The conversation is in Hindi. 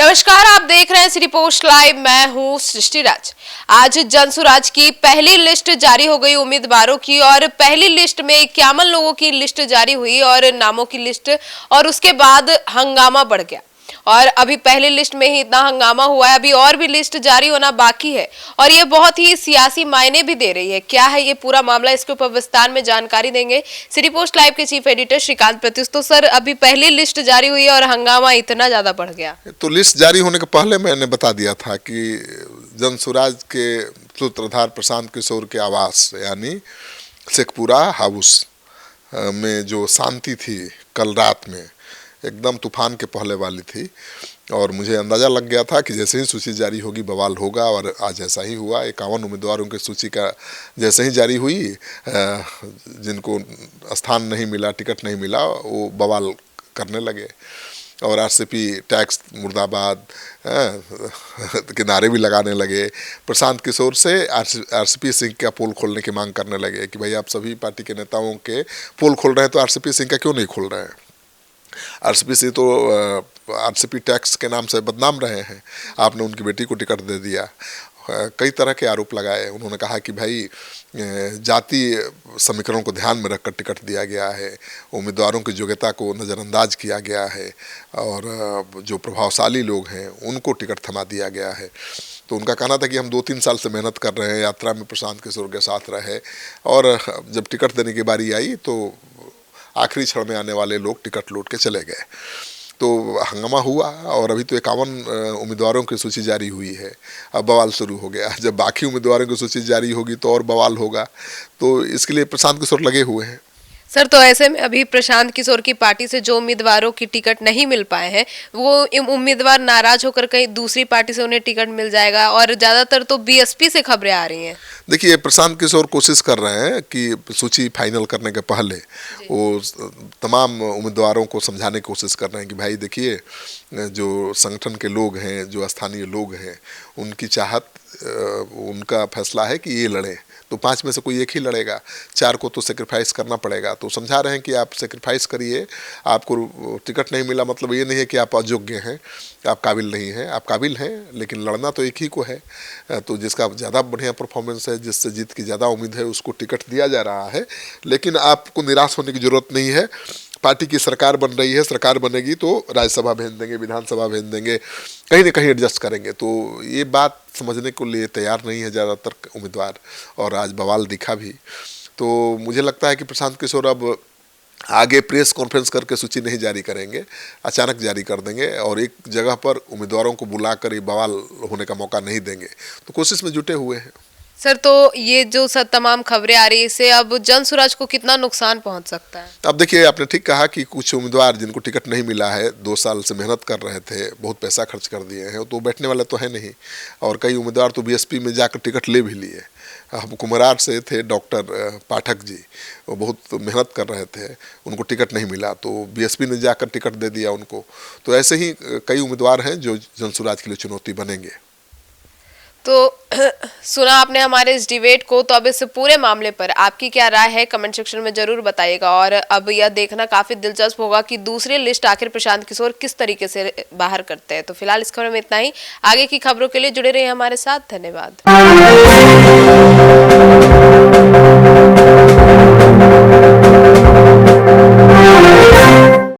नमस्कार, आप देख रहे हैं सिटी पोस्ट लाइव। मैं हूं सृष्टि राज। आज जनसुराज की पहली लिस्ट जारी हो गई उम्मीदवारों की, और पहली लिस्ट में 51 लोगों की लिस्ट जारी हुई और नामों की लिस्ट, और उसके बाद हंगामा बढ़ गया। और अभी पहली लिस्ट में ही इतना हंगामा हुआ है, अभी और भी लिस्ट जारी होना बाकी है, और ये बहुत ही सियासी मायने भी दे रही है। क्या है ये पूरा मामला, इसके ऊपर विस्तार में जानकारी देंगे सिटी पोस्ट लाइव के चीफ एडिटर श्रीकांत प्रत्युष। तो सर, अभी पहली लिस्ट जारी हुई है और हंगामा इतना ज्यादा बढ़ गया। तो लिस्ट जारी होने के पहले मैंने बता दिया था कि जनसुराज के सूत्रधार प्रशांत किशोर के आवास यानी शेखपुरा हाउस में जो शांति थी कल रात में, एकदम तूफान के पहले वाली थी। और मुझे अंदाज़ा लग गया था कि जैसे ही सूची जारी होगी बवाल होगा, और आज ऐसा ही हुआ। 51 उम्मीदवारों की सूची का जैसे ही जारी हुई, जिनको स्थान नहीं मिला, टिकट नहीं मिला, वो बवाल करने लगे और आरसीपी टैक्स मुर्दाबाद के नारे भी लगाने लगे। प्रशांत किशोर से आरसीपी सिंह का पोल खोलने की मांग करने लगे कि भाई आप सभी पार्टी के नेताओं के पोल खोल रहे हैं तो आरसीपी सिंह का क्यों नहीं खोल रहे हैं। आरसीपी सिंह तो आरसीपी टैक्स के नाम से बदनाम रहे हैं, आपने उनकी बेटी को टिकट दे दिया। कई तरह के आरोप लगाए। उन्होंने कहा कि भाई जाति समीकरण को ध्यान में रखकर टिकट दिया गया है, उम्मीदवारों की योग्यता को नज़रअंदाज किया गया है, और जो प्रभावशाली लोग हैं उनको टिकट थमा दिया गया है। तो उनका कहना था कि हम 2-3 साल से मेहनत कर रहे हैं, यात्रा में प्रशांत किशोर के साथ रहे, और जब टिकट देने की बारी आई तो आखिरी क्षण में आने वाले लोग टिकट लूट के चले गए। तो हंगामा हुआ, और अभी तो 51 उम्मीदवारों की सूची जारी हुई है। अब बवाल शुरू हो गया। जब बाकी उम्मीदवारों की सूची जारी होगी तो और बवाल होगा। तो इसके लिए प्रशांत किशोर लगे हुए हैं। सर, तो ऐसे में अभी प्रशांत किशोर की पार्टी से जो उम्मीदवारों की टिकट नहीं मिल पाए हैं, वो उम्मीदवार नाराज होकर कहीं दूसरी पार्टी से उन्हें टिकट मिल जाएगा, और ज्यादातर तो बीएसपी से खबरें आ रही हैं। देखिए, प्रशांत किशोर कोशिश कर रहे हैं कि सूची फाइनल करने के पहले वो तमाम उम्मीदवारों को समझाने की कोशिश कर रहे हैं कि भाई देखिए, जो संगठन के लोग हैं, जो स्थानीय लोग हैं, उनकी चाहत, उनका फैसला है कि ये लड़ें, तो 5 में से कोई एक ही लड़ेगा, 4 को तो सेक्रीफाइस करना पड़ेगा। तो समझा रहे हैं कि आप सेक्रीफाइस करिए, आपको टिकट नहीं मिला मतलब ये नहीं है कि आप अयोग्य हैं, आप काबिल नहीं हैं, आप काबिल हैं, लेकिन लड़ना तो एक ही को है। तो जिसका ज़्यादा बढ़िया परफॉर्मेंस है, जिससे जीत की ज़्यादा उम्मीद है, उसको टिकट दिया जा रहा है। लेकिन आपको निराश होने की ज़रूरत नहीं है। पार्टी की सरकार बन रही है, सरकार बनेगी तो राज्यसभा भेज देंगे, विधानसभा भेज देंगे, कहीं ना कहीं एडजस्ट करेंगे। तो ये बात समझने को लिए तैयार नहीं है ज़्यादातर उम्मीदवार, और आज बवाल दिखा भी। तो मुझे लगता है कि प्रशांत किशोर अब आगे प्रेस कॉन्फ्रेंस करके सूची नहीं जारी करेंगे, अचानक जारी कर देंगे, और एक जगह पर उम्मीदवारों को बुलाकर ये बवाल होने का मौका नहीं देंगे। तो कोशिश में जुटे हुए हैं। सर, तो ये जो सब तमाम खबरें आ रही है, इससे अब जनसुराज को कितना नुकसान पहुंच सकता है? अब देखिए, आपने ठीक कहा कि कुछ उम्मीदवार जिनको टिकट नहीं मिला है, 2 साल से मेहनत कर रहे थे, बहुत पैसा खर्च कर दिए हैं, तो बैठने वाले तो है नहीं। और कई उम्मीदवार तो बीएसपी में जाकर टिकट ले भी लिए। अब कुम्हरार से थे डॉक्टर पाठक जी, वो बहुत मेहनत कर रहे थे, उनको टिकट नहीं मिला तो बीएसपी ने जाकर टिकट दे दिया उनको। तो ऐसे ही कई उम्मीदवार हैं जो जनसुराज के लिए चुनौती बनेंगे। तो सुना आपने हमारे इस डिबेट को, तो अब इस पूरे मामले पर आपकी क्या राय है कमेंट सेक्शन में जरूर बताइएगा। और अब यह देखना काफी दिलचस्प होगा कि दूसरी लिस्ट आखिर प्रशांत किशोर किस तरीके से बाहर करते हैं। तो फिलहाल इस खबर में इतना ही। आगे की खबरों के लिए जुड़े रहिए हमारे साथ। धन्यवाद।